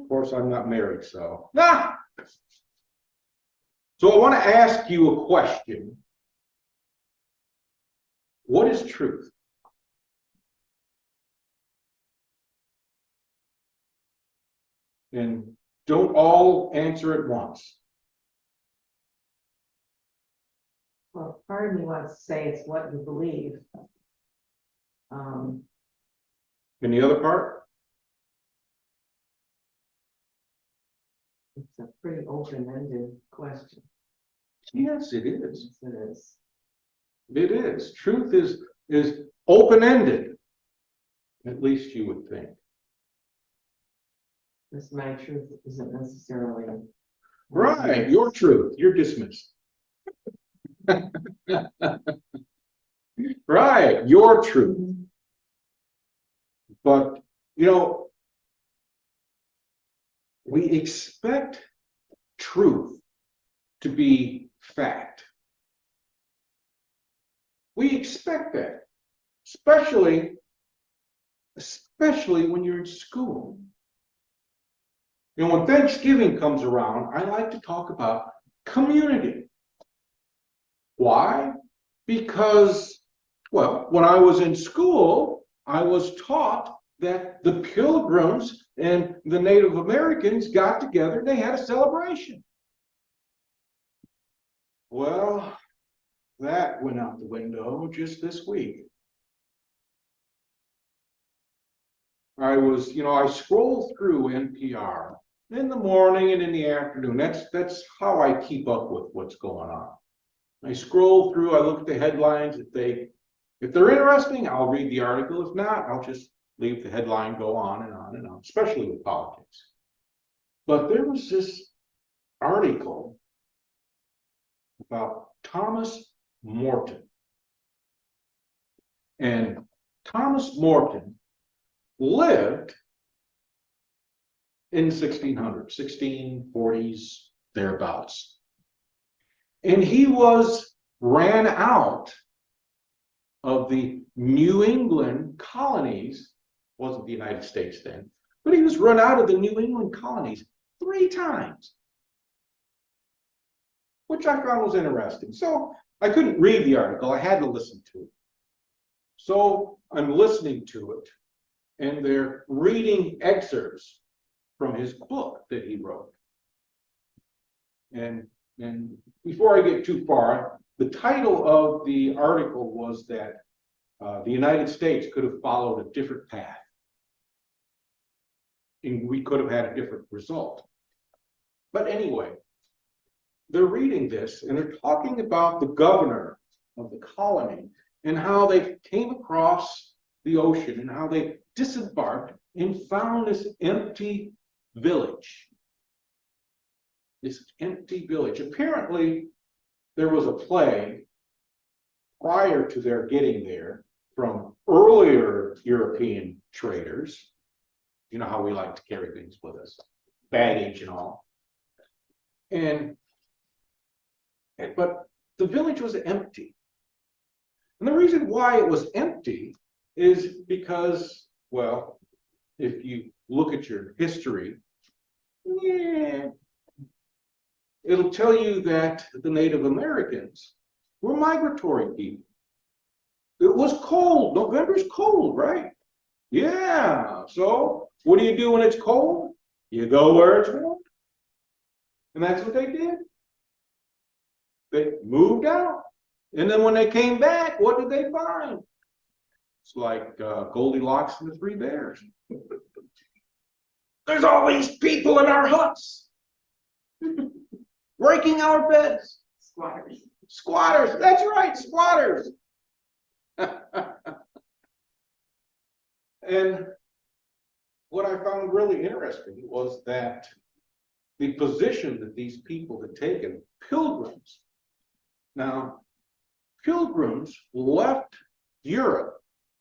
Of course, I'm not married, so. Ah! So I want to ask you a question. What is truth? And don't all answer at once. Well, part of me wants to say it's what you believe. And the other part? It's a pretty open-ended question. Yes, it is. Yes, it is. It is. Truth is open-ended. At least you would think. Because my truth isn't necessarily Right, your truth. You're dismissed. Right, your truth. But, you know, we expect truth to be fact. We expect that, especially when you're in school. You know, when Thanksgiving comes around, I like to talk about community. Why? Because, well, when I was in school, I was taught that the Pilgrims and the Native Americans got together and they had a celebration. Well, that went out the window just this week. I scroll through NPR in the morning and in the afternoon. That's how I keep up with what's going on. I scroll through, I look at the headlines. If they're interesting, I'll read the article. If not, I'll just leave the headline go on and on and on, especially with politics. But there was this article about Thomas Morton. And Thomas Morton lived in 1600s, 1640s, thereabouts. And he ran out of the New England colonies, wasn't the United States then, but he was run out of the New England colonies 3 times, which I found was interesting. So I couldn't read the article, I had to listen to it. So I'm listening to it, and they're reading excerpts from his book that he wrote. And before I get too far, the title of the article was that the United States could have followed a different path, and we could have had a different result. But anyway, they're reading this, and they're talking about the governor of the colony and how they came across the ocean and how they disembarked and found this empty village. This empty village. Apparently, there was a plague prior to their getting there from earlier European traders. You know how we like to carry things with us, baggage and all. But the village was empty. And the reason why it was empty is because, well, if you look at your history, it'll tell you that the Native Americans were migratory people. It was cold. November's cold, right? Yeah. So what do you do when it's cold? You go where it's warm. And that's what they did. They moved out. And then when they came back, what did they find? It's like Goldilocks and the 3 bears. There's all these people in our huts, breaking our beds. Squatters. Squatters, that's right, squatters. And what I found really interesting was that the position that these people had taken, pilgrims. Now, pilgrims left Europe.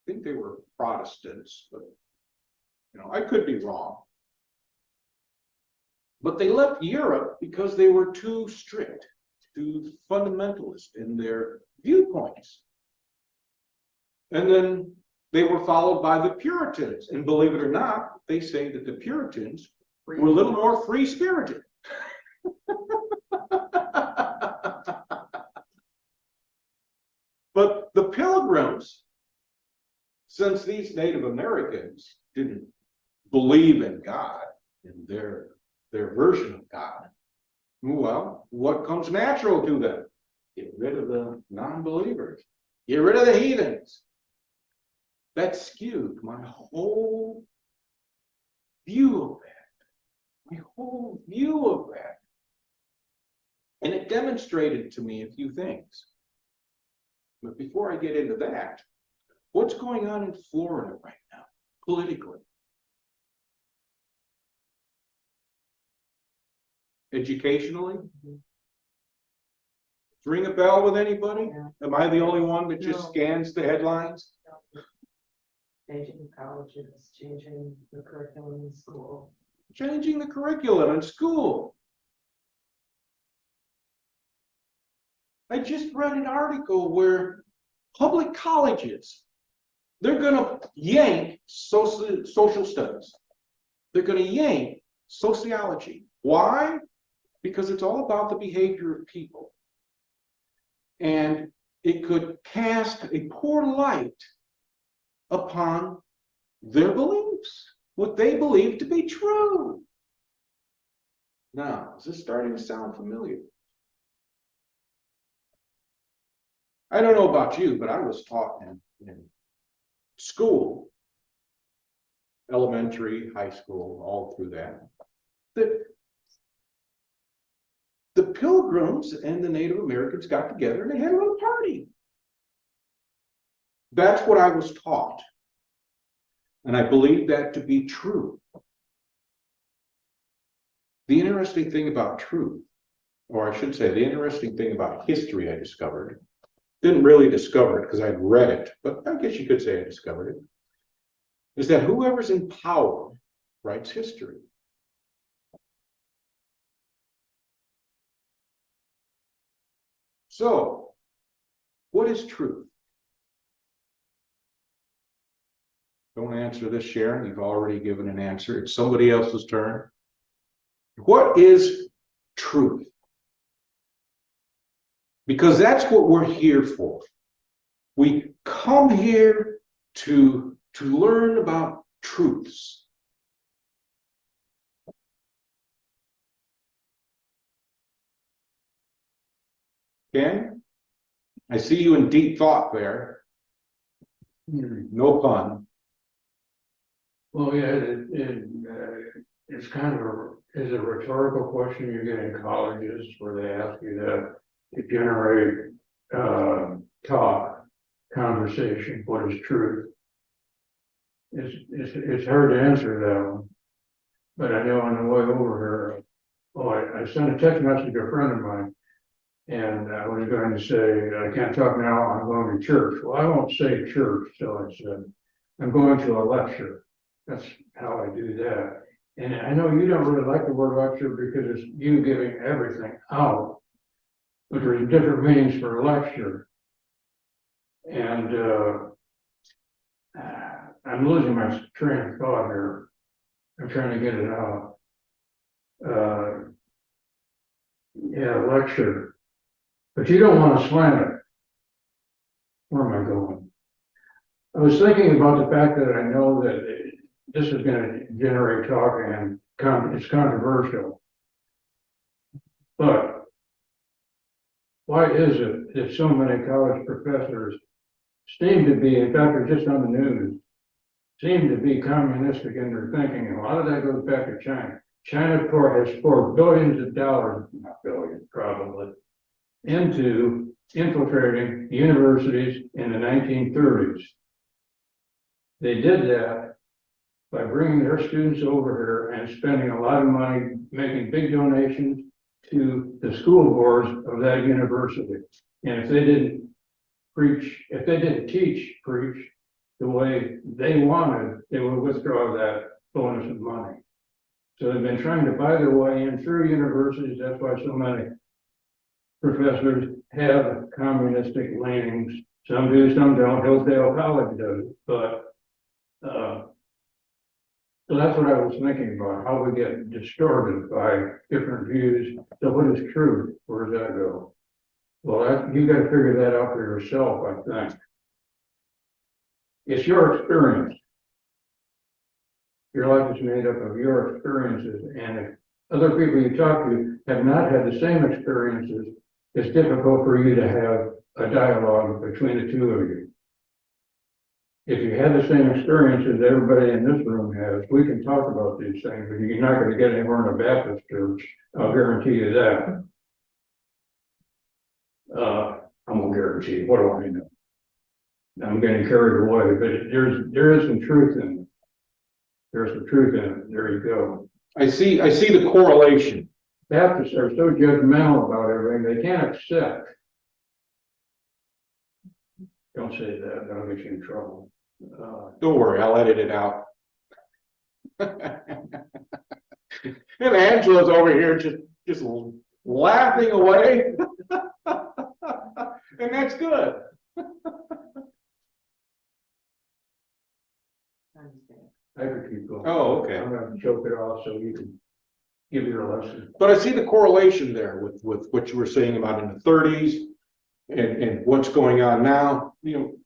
I think they were Protestants, but I could be wrong. But they left Europe because they were too strict, too fundamentalist in their viewpoints. And then they were followed by the Puritans. And believe it or not, they say that the Puritans were a little more free-spirited. But the Pilgrims, since these Native Americans didn't believe in God, in their version of God, well, what comes natural to them? Get rid of the non-believers. Get rid of the heathens. That skewed my whole view of that. My whole view of that. And it demonstrated to me a few things. But before I get into that, what's going on in Florida right now, politically? Educationally? Ring a bell with anybody? Yeah. Am I the only one that just No. scans the headlines? Changing colleges, changing the curriculum in school. Changing the curriculum in school. I just read an article where public colleges, they're going to yank social studies. They're going to yank sociology. Why? Because it's all about the behavior of people. And it could cast a poor light upon their beliefs, what they believe to be true. Now, is this starting to sound familiar? I don't know about you, but I was taught in school, elementary, high school, all through that the Pilgrims and the Native Americans got together and they had a little party. That's what I was taught. And I believe that to be true. The interesting thing about truth, or I should say the interesting thing about history I discovered, didn't really discover it because I'd read it, but I guess you could say I discovered it, is that whoever's in power writes history. So, what is truth? Don't answer this, Sharon. You've already given an answer. It's somebody else's turn. What is truth? Because that's what we're here for. We come here to learn about truths. Ken, I see you in deep thought there. No pun. Well, yeah, it's kind of is a rhetorical question you get in colleges where they ask you that to generate talk, conversation, what is truth? It's hard to answer that one, but I know on the way over here, I sent a text message to a friend of mine, and I was going to say, I can't talk now, I'm going to church. Well, I won't say church, so I said, I'm going to a lecture. That's how I do that. And I know you don't really like the word lecture because it's you giving everything out, but there's different meanings for lecture. And I'm losing my train of thought here. I'm trying to get it out. Yeah, lecture. But you don't want to slam it. Where am I going? I was thinking about the fact that I know that this is going to generate talk and it's controversial. But why is it that so many college professors seem to be, in fact, they're just on the news, seem to be communistic in their thinking? And a lot of that goes back to China. China has poured billions of dollars, not billions probably, into infiltrating universities in the 1930s. They did that by bringing their students over here and spending a lot of money, making big donations to the school boards of that university. And if they didn't teach the way they wanted, they would withdraw that bonus of money. So they've been trying to buy their way in through universities. That's why so many professors have communistic leanings. Some do, some don't. Hillsdale College does. But So that's what I was thinking about, how we get distorted by different views. So what is truth? Where does that go? Well, you gotta figure that out for yourself, I think. It's your experience. Your life is made up of your experiences, and if other people you talk to have not had the same experiences, it's difficult for you to have a dialogue between the two of you. If you have the same experiences everybody in this room has, we can talk about these things, but you're not gonna get anywhere in a Baptist church, I'll guarantee you that. I'm gonna guarantee you, what do I know? I'm getting carried away, but there is some truth in it. There's some truth in it, there you go. I see the correlation. Baptists are so judgmental about everything, they can't accept. Don't say that, that'll get you in trouble. Don't worry, I'll edit it out. And Angela's over here just laughing away. And that's good. I could keep going. Oh, okay. I'm gonna choke it off so you can give your lesson. But I see the correlation there with what you were saying about in the 30s and what's going on now. You know,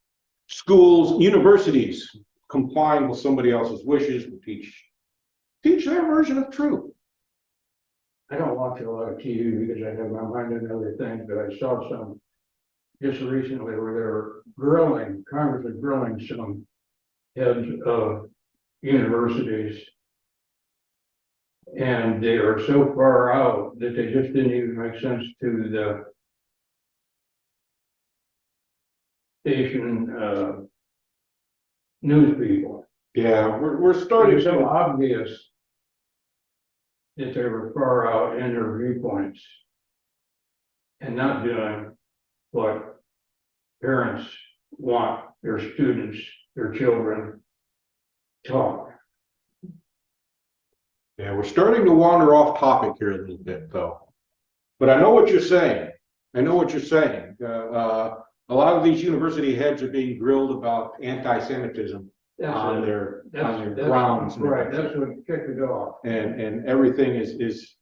schools, universities complying with somebody else's wishes to teach their version of truth. I don't watch a lot of TV because I have my mind on other things, but I saw some just recently where they were grilling, Congress was grilling some heads of universities. And they are so far out that they just didn't even make sense to the station news people. Yeah, we're starting It's so to. obvious that they were far out in their viewpoints and not doing what parents want their students, their children taught. Yeah, we're starting to wander off topic here a little bit, though. But I know what you're saying. I know what you're saying. A lot of these university heads are being grilled about anti-Semitism on their grounds. Right, that's what kicked it off. And everything is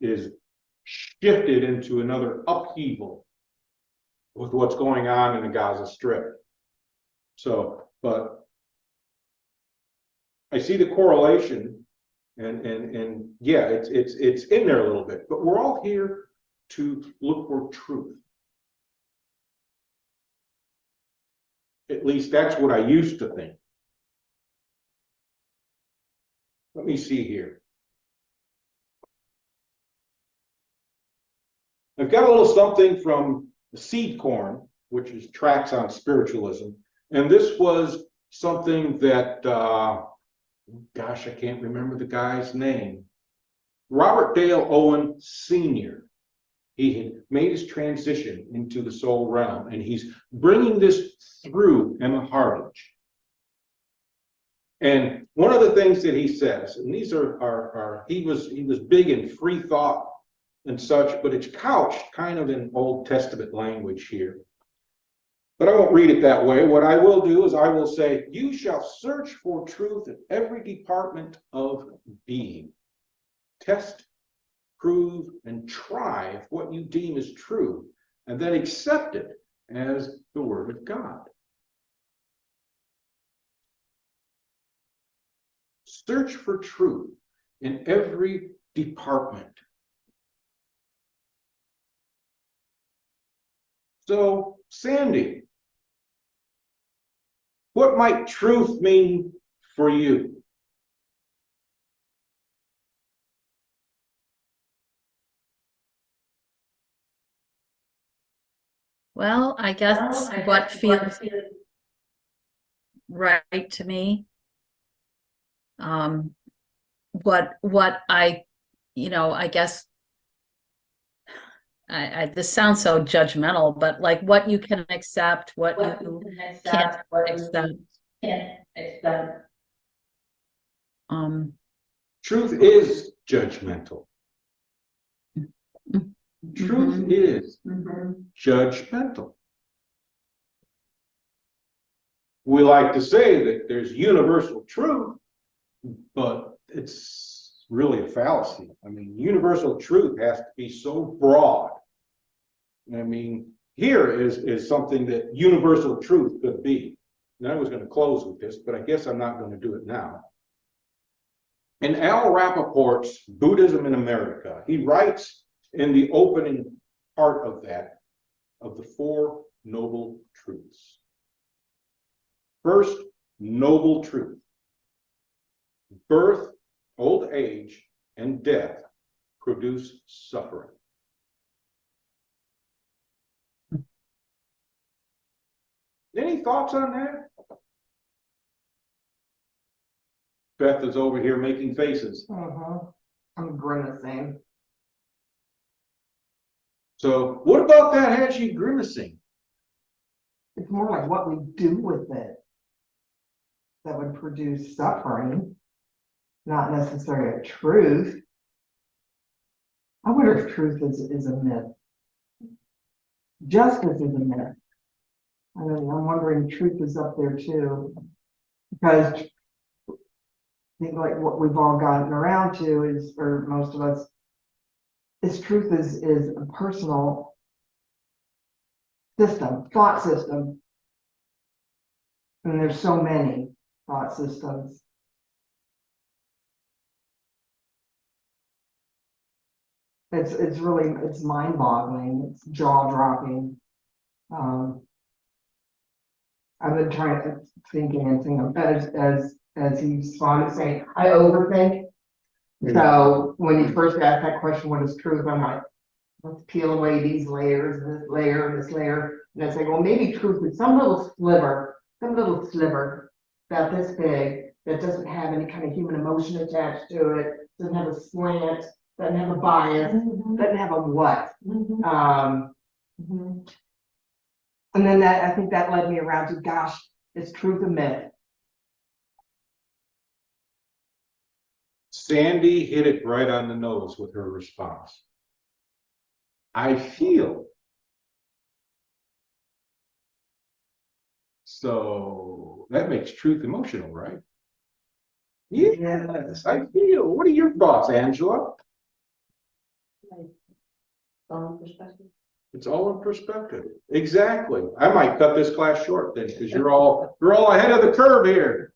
shifted into another upheaval with what's going on in the Gaza Strip. So, but I see the correlation, and yeah, it's in there a little bit. But we're all here to look for truth. At least that's what I used to think. Let me see here. I've got a little something from the Seed Corn, which is tracts on spiritualism. And this was something that, gosh, I can't remember the guy's name. Robert Dale Owen Sr. He had made his transition into the soul realm, and he's bringing this through Emma Hardage. And one of the things that he says, and these are he was big in free thought and such, but it's couched kind of in Old Testament language here. But I won't read it that way. What I will do is I will say, you shall search for truth in every department of being. Test, prove, and try if what you deem is true, and then accept it as the word of God. Search for truth in every department. So, Sandy, what might truth mean for you? Well, I guess what feels right to me. What I guess this sounds so judgmental, but like what you can accept, what you can't accept. Truth is judgmental. Truth is judgmental. We like to say that there's universal truth, but it's really a fallacy. I mean, universal truth has to be so broad. I mean, here is something that universal truth could be. And I was going to close with this, but I guess I'm not going to do it now. In Al Rappaport's Buddhism in America, he writes in the opening part of that, of the Four Noble Truths. First noble truth: birth, old age, and death produce suffering. Any thoughts on that? Beth is over here making faces. I'm grimacing. So what about that has you grimacing? It's more like what we do with it that would produce suffering, not necessarily a truth. I wonder if truth is a myth. Justice is a myth. I mean, I'm wondering truth is up there too, because I think like what we've all gotten around to is, or most of us, is truth is a personal system, thought system. And there's so many thought systems. It's really, it's mind-boggling, it's jaw-dropping. I've been trying to thinking and thinking as he started saying, I overthink. So when you first asked that question, what is truth? I'm like, let's peel away these layers, this layer, and this layer. And I say, well, maybe truth is some little sliver about this big that doesn't have any kind of human emotion attached to it, doesn't have a slant, doesn't have a bias, doesn't have a what. And then that, I think that led me around to, gosh, is truth a myth? Sandy hit it right on the nose with her response. I feel. So that makes truth emotional, right? Yes, I feel. What are your thoughts, Angela? It's all in perspective. Exactly. I might cut this class short then, because you're all ahead of the curve here.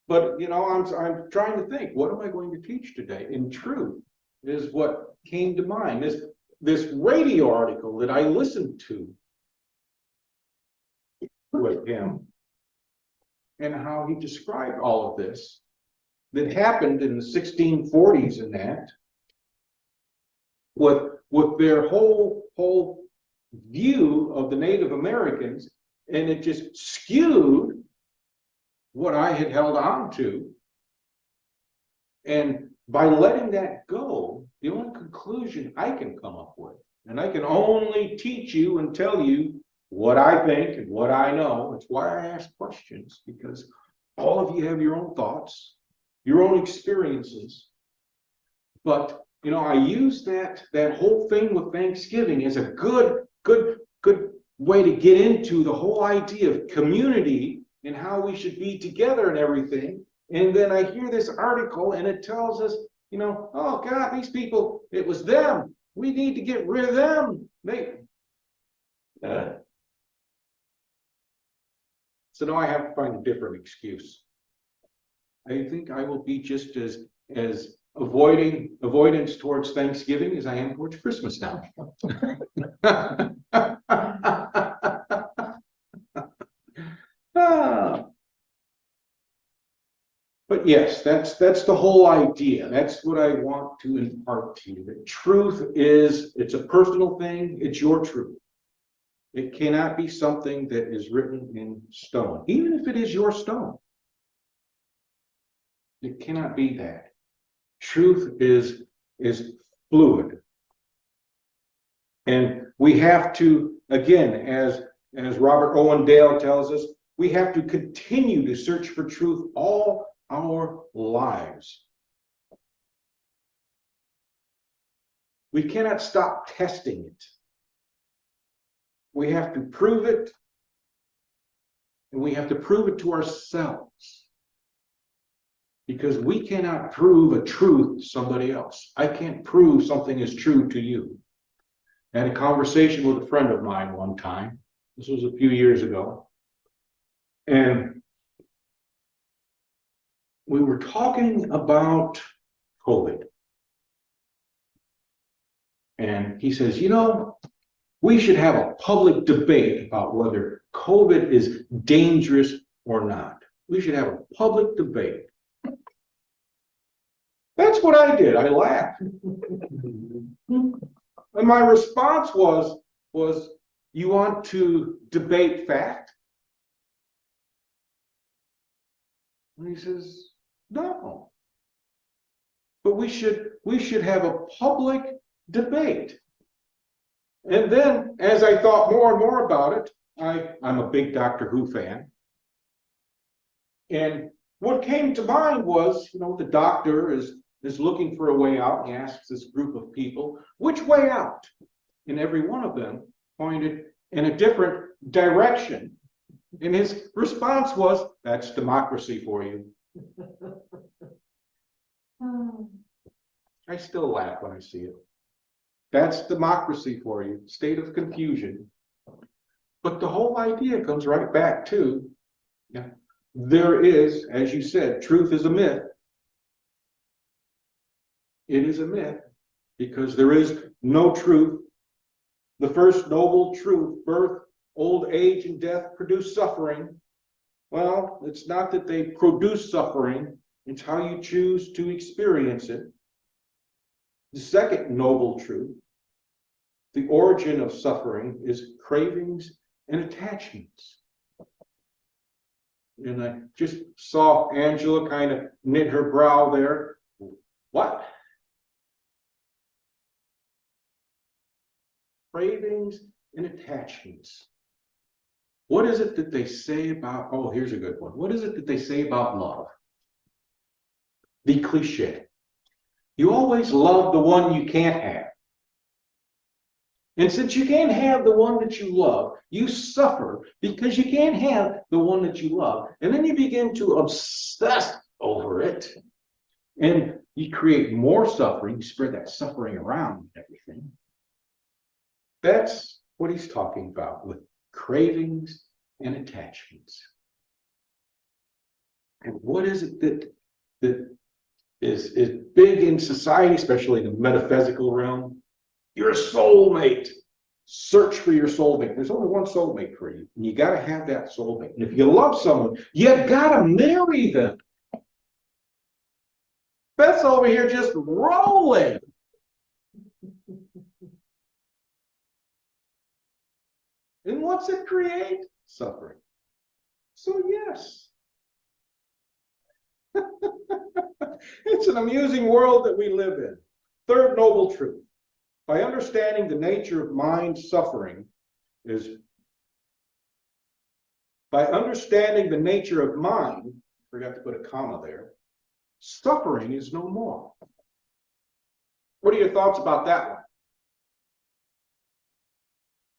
But you know, I'm trying to think, what am I going to teach today? And truth is what came to mind. This radio article that I listened to with him, and how he described all of this that happened in the 1640s and that, with their whole view of the Native Americans, and it just skewed what I had held on to. And by letting that go, the only conclusion I can come up with, and I can only teach you and tell you what I think and what I know. It's why I ask questions, because all of you have your own thoughts, your own experiences. But you know, I use that whole thing with Thanksgiving as a good way to get into the whole idea of community and how we should be together and everything. And then I hear this article and it tells us, you know, oh God, these people, it was them. We need to get rid of them. So now I have to find a different excuse. I think I will be just as avoidance towards Thanksgiving as I am towards Christmas now. But yes, that's the whole idea. That's what I want to impart to you. That truth it's a personal thing. It's your truth. It cannot be something that is written in stone, even if it is your stone. It cannot be that. Truth is fluid. And we have to, again, as Robert Owen Dale tells us, we have to continue to search for truth all our lives. We cannot stop testing it. We have to prove it, and we have to prove it to ourselves. Because we cannot prove a truth to somebody else. I can't prove something is true to you. I had a conversation with a friend of mine one time. This was a few years ago. And we were talking about COVID. And he says, you know, we should have a public debate about whether COVID is dangerous or not. We should have a public debate. That's what I did. I laughed. And my response was, you want to debate fact? And he says, no. But we should have a public debate. And then, as I thought more and more about it, I'm a big Doctor Who fan. And what came to mind was, you know, the doctor is looking for a way out. He asks this group of people, which way out? And every one of them pointed in a different direction. And his response was, that's democracy for you. I still laugh when I see it. That's democracy for you, state of confusion. But the whole idea comes right back to, there is, as you said, truth is a myth. It is a myth because there is no truth. The first noble truth, birth, old age, and death produce suffering. Well, it's not that they produce suffering, it's how you choose to experience it. The second noble truth, the origin of suffering is cravings and attachments. And I just saw Angela kind of knit her brow there. What? Cravings and attachments. What is it that they say about, oh, here's a good one. What is it that they say about love? The cliche. You always love the one you can't have. And since you can't have the one that you love, you suffer because you can't have the one that you love. And then you begin to obsess over it. And you create more suffering. You spread that suffering around and everything. That's what he's talking about with cravings and attachments. And what is it that is big in society, especially in the metaphysical realm? You're a soulmate. Search for your soulmate. There's only one soulmate for you. And you got to have that soulmate. And if you love someone, you got to marry them. Beth's over here just rolling. And what's it create? Suffering. So yes. It's an amusing world that we live in. Third noble truth. By understanding the nature of mind, suffering is, by understanding the nature of mind, forgot to put a comma there, suffering is no more. What are your thoughts about that one?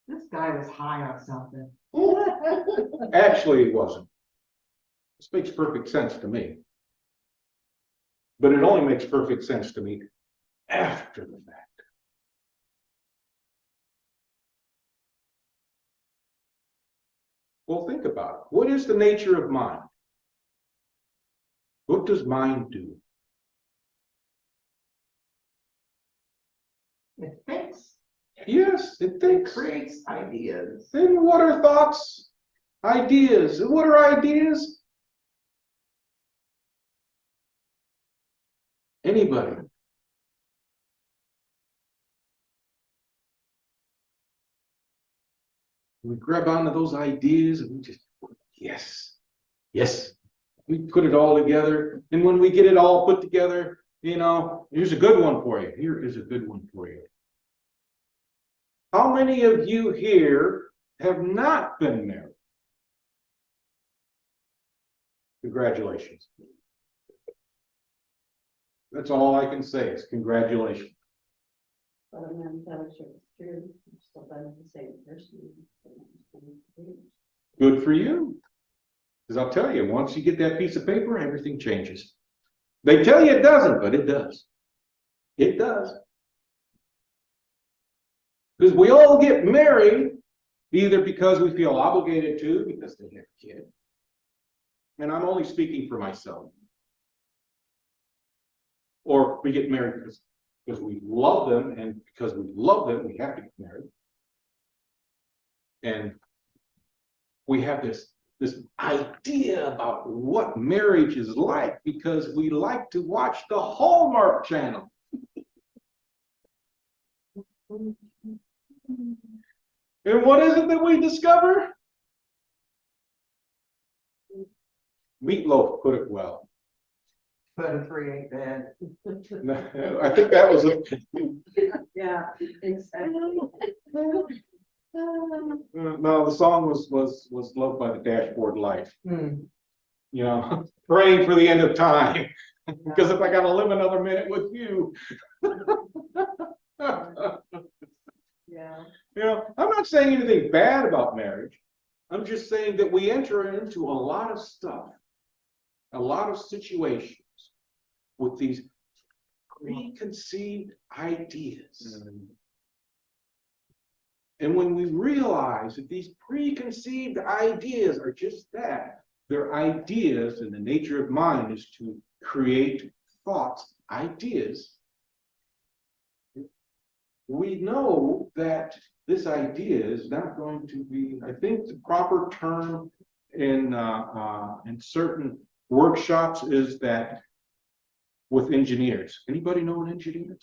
This guy was high on something. Actually, it wasn't. This makes perfect sense to me. But it only makes perfect sense to me after the fact. Well, think about it. What is the nature of mind? What does mind do? It thinks. Yes, it It thinks. creates ideas. Then what are thoughts? Ideas. And what are ideas? Anybody. We grab onto those ideas and we just, yes, yes. We put it all together. And when we get it all put together, you know, here's a good one for you. Here is a good one for you. How many of you here have not been married? Congratulations. That's all I can say is congratulations. But I'm not entirely sure it's true. I'm still finding the same person. Good for you. Because I'll tell you, once you get that piece of paper, everything changes. They tell you it doesn't, but it does. It does. Because we all get married either because we feel obligated to, because they have a kid. And I'm only speaking for myself. Or we get married because we love them, and because we love them, we have to get married. And we have this idea about what marriage is like because we like to watch the Hallmark Channel. And what is it that we discover? Meatloaf put it well. But a 3 ain't bad. I think that was it. Yeah, exactly. No, the song was Loved by the Dashboard Light. Hmm. You know, praying for the end of time. Because if I gotta live another minute with you. Yeah. You know, I'm not saying anything bad about marriage. I'm just saying that we enter into a lot of stuff, a lot of situations with these preconceived ideas. And when we realize that these preconceived ideas are just that, they're ideas, and the nature of mind is to create thoughts, ideas, we know that this idea is not going to be, I think the proper term in certain workshops is that with engineers. Anybody know an engineer?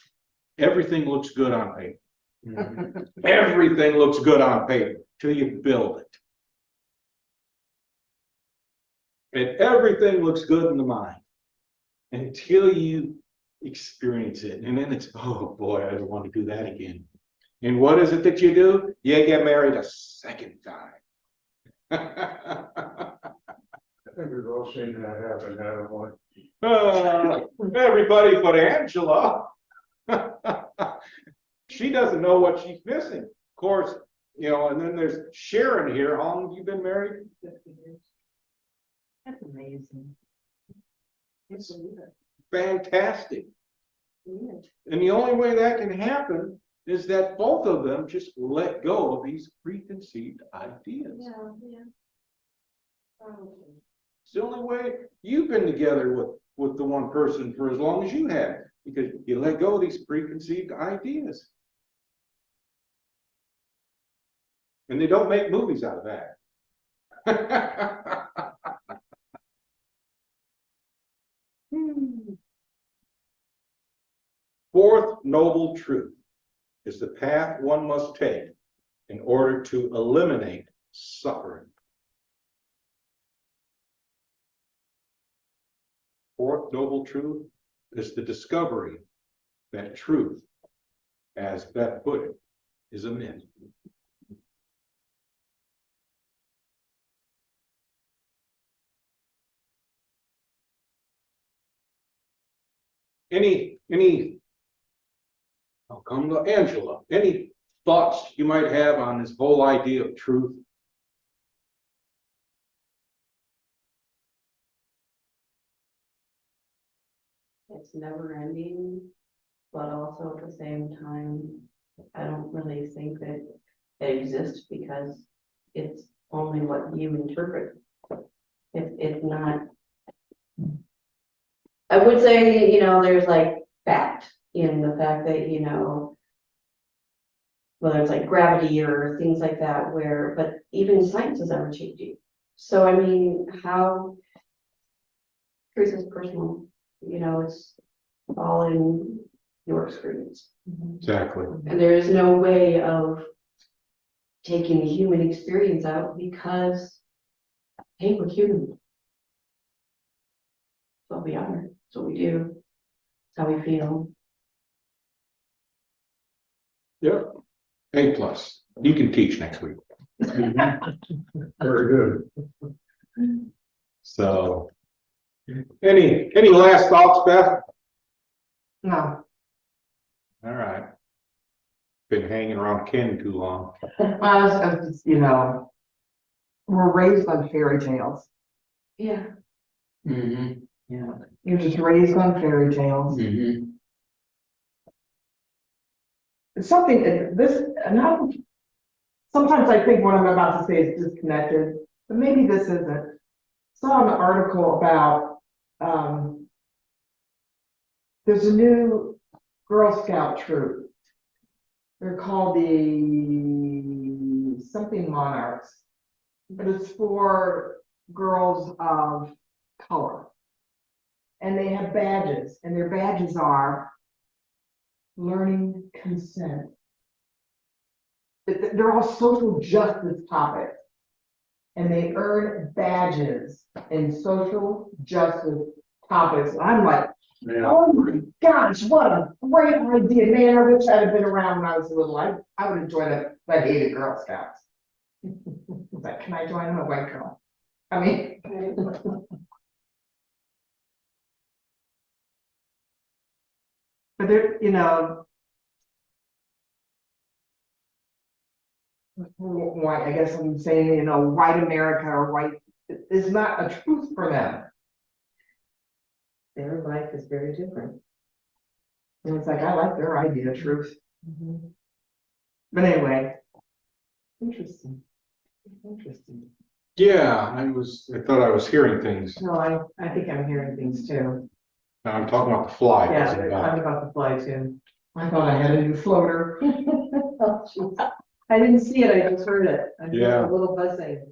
Everything looks good on paper. Everything looks good on paper till you build it. And everything looks good in the mind until you experience it. And then it's, oh boy, I don't want to do that again. And what is it that you do? You get married a second time. I think we've all seen that happen, haven't we? Everybody but Angela. She doesn't know what she's missing. Of course, you know, and then there's Sharon here. How long have you been married? 50 years. That's amazing. Can't believe it. Fantastic. Yeah. And the only way that can happen is that both of them just let go of these preconceived ideas. Yeah. Probably. It's the only way you've been together with the one person for as long as you have, because you let go of these preconceived ideas. And they don't make movies out of that. Fourth noble truth is the path one must take in order to eliminate suffering. Fourth noble truth is the discovery that truth, as Beth put it, is a myth. I'll come to Angela. Any thoughts you might have on this whole idea of truth? It's never ending, but also at the same time, I don't really think that it exists because it's only what you interpret. It's not. I would say, there's like fact in the fact that, whether it's like gravity or things like that, but even science is ever changing. So, I mean, how truth is personal, it's all in your experience. Exactly. And there is no way of taking the human experience out because, hey, we're human. That's what we are. That's what we do. That's how we feel. Yep. A plus. You can teach next week. Very good. So, any last thoughts, Beth? No, All right. Been hanging around Ken too long. I was just, we're raised on fairy tales. Yeah. Mm-hmm. Yeah. You're just raised on fairy tales. Mhm. It's something, sometimes I think what I'm about to say is disconnected, but maybe this isn't. Saw an article about, there's a new Girl Scout troop. They're called the something Monarchs, but it's for girls of color. And they have badges, and their badges are learning consent. They're all social justice topics. And they earn badges in social justice topics. I'm like, Yeah, oh my gosh, what a great idea, man. I wish I'd have been around when I was little. I would have joined it, but I hated Girl Scouts. But can I join? I'm a white girl. I mean. But there, white, I guess I'm saying, white America or white is not a truth for them. Their life is very different. And it's like, I like their idea of truth. But anyway, interesting. Interesting. Yeah, I thought I was hearing things. No, I think I'm hearing things too. Now I'm talking about the fly. Yeah, That's about- talking about the fly too. I thought I had a new floater. Oh, jeez. I didn't see it, I just heard it. I heard Yeah. a little buzzing.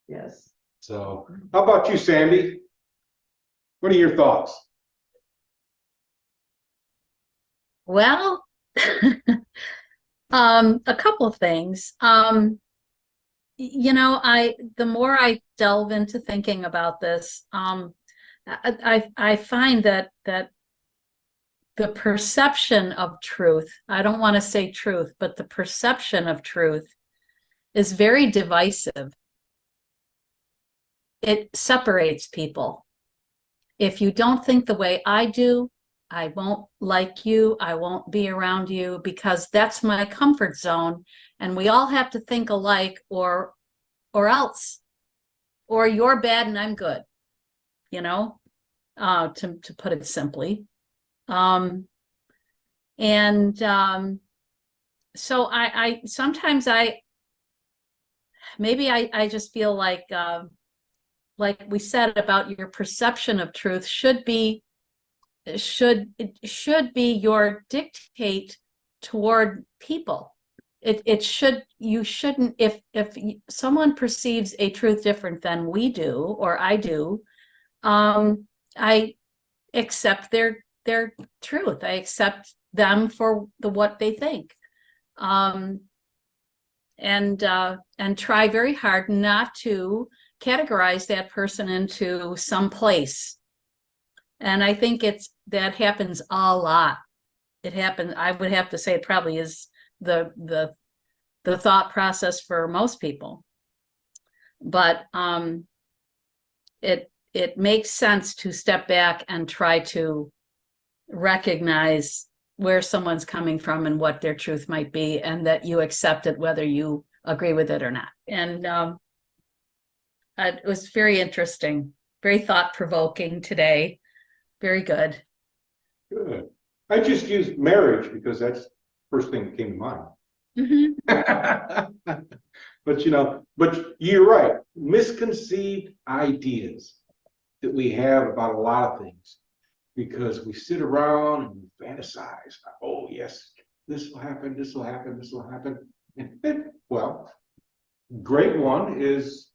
Yes. So, how about you, Sandy? What are your thoughts? Well, a couple of things. The more I delve into thinking about this, I find that the perception of truth, I don't want to say truth, but the perception of truth is very divisive. It separates people. If you don't think the way I do, I won't like you, I won't be around you because that's my comfort zone. And we all have to think alike or else, or you're bad and I'm good, to put it simply. So I sometimes I just feel like we said about your perception of truth should be your dictate toward people. You shouldn't, if someone perceives a truth different than we do or I do, I accept their truth. I accept them for what they think. And try very hard not to categorize that person into some place. And I think that happens a lot. It happens, I would have to say it probably is the thought process for most people. But it makes sense to step back and try to recognize where someone's coming from and what their truth might be, and that you accept it whether you agree with it or not. And it was very interesting, very thought-provoking today. Very good. Good. I just used marriage because that's the first thing that came to mind. Mm-hmm. But you're right. Misconceived ideas that we have about a lot of things, because we sit around and we fantasize. Oh yes, this will happen. This will happen. This will happen. And well, great one is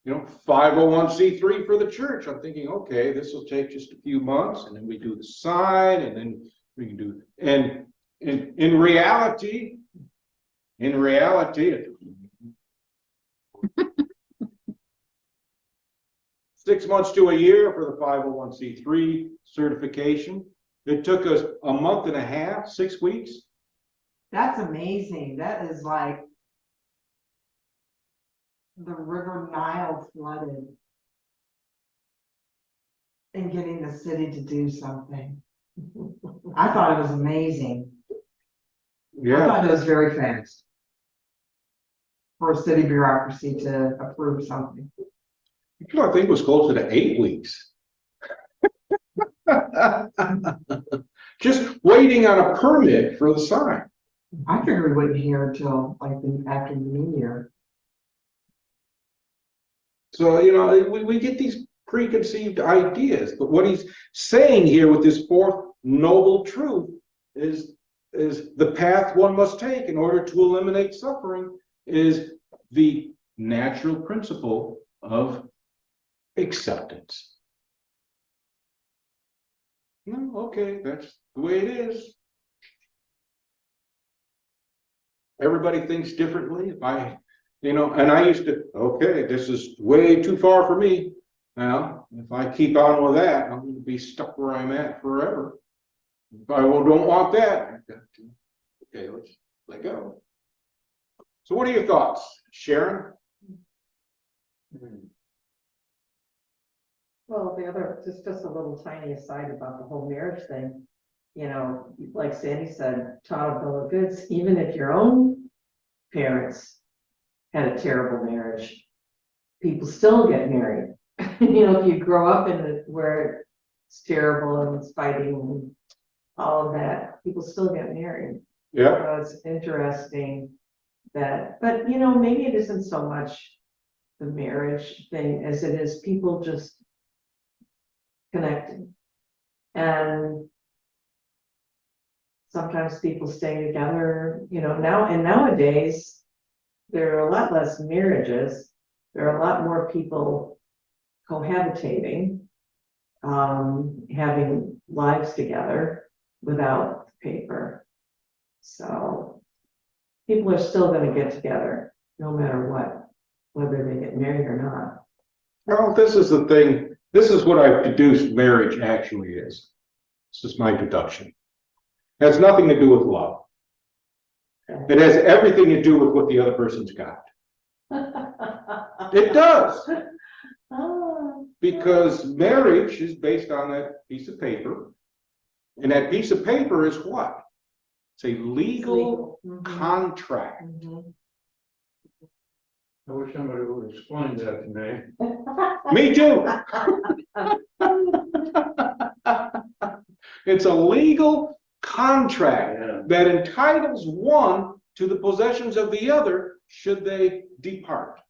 501c3 for the church. I'm thinking, okay, this will take just a few months, and then we do the sign, and then we can do. And in reality. 6 months to a year for the 501c3 certification. It took us a month and a half, 6 weeks. That's amazing. That is like the River Nile flooded and getting the city to do something. I thought it was amazing. I thought it was very fast for a city bureaucracy to approve something. I think it was closer to 8 weeks. Just waiting on a permit for the sign. I figured we wouldn't hear until after the new year. So, you know, we get these preconceived ideas, but what he's saying here with this fourth noble truth is the path one must take in order to eliminate suffering is the natural principle of acceptance. No, okay, that's the way it is. Everybody thinks differently. If I, you know, and I used to, okay, this is way too far for me. Now, if I keep on with that, I'm going to be stuck where I'm at forever. If I don't want that, I've got to, okay, let's let go. So what are your thoughts, Sharon? Well, the other, just a little tiny aside about the whole marriage thing. You know, like Sandy said, taught a bill of goods, even if your own parents had a terrible marriage, people still get married. You know, if you grow up in it where it's terrible and it's fighting and all of that, people still get married. Yeah, So it's interesting that, but you know, maybe it isn't so much the marriage thing as it is people just connecting. And sometimes people stay together, you know, nowadays, there are a lot less marriages. There are a lot more people cohabitating, having lives together without paper. So people are still going to get together no matter what, whether they get married or not. well, this is the thing. This is what I've deduced marriage actually is. This is my deduction. It has nothing to do with love. It has everything to do with what the other person's got. It does. Because marriage is based on that piece of paper. And that piece of paper is what? It's a legal Mhm. contract. Mhm. I wish somebody would explain that to me. Me too. It's a legal contract Yeah. that entitles one to the possessions of the other should they depart.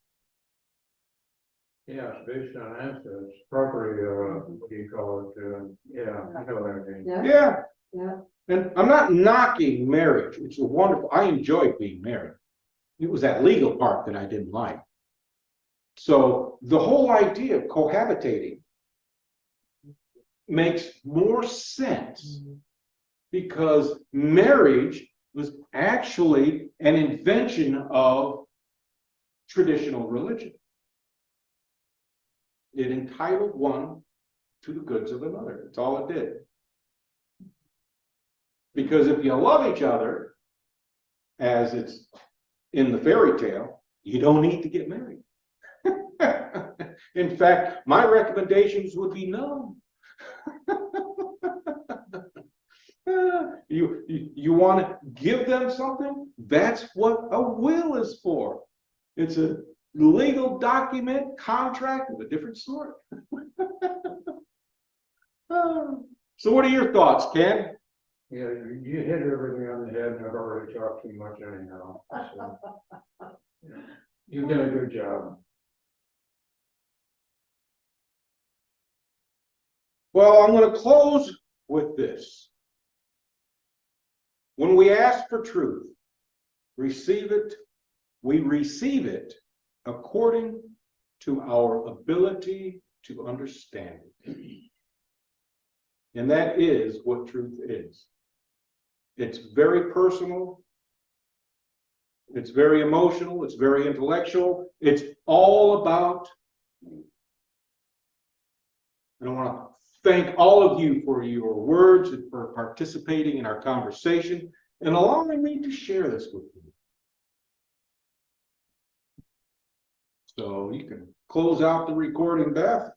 Yeah, it's based on assets, property, what do you call it? Yeah, I know what I mean. Yeah, Yeah. yeah. And I'm not knocking marriage. It's a wonderful, I enjoy being married. It was that legal part that I didn't like. So the whole idea of cohabitating makes more sense because marriage was actually an invention of traditional religion. It entitled one to the goods of another. That's all it did. Because if you love each other, as it's in the fairy tale, you don't need to get married. In fact, my recommendations would be no. You want to give them something? That's what a will is for. It's a legal document, contract of a different sort. So what are your thoughts, Ken? Yeah, you hit everything on the head, and I've already talked too much anyhow. So, you've done a good job. Well, I'm going to close with this. When we ask for truth, we receive it according to our ability to understand it. And that is what truth is. It's very personal. It's very emotional. It's very intellectual. It's all about you. And I want to thank all of you for your words and for participating in our conversation and allowing me to share this with you. So you can close out the recording, Beth.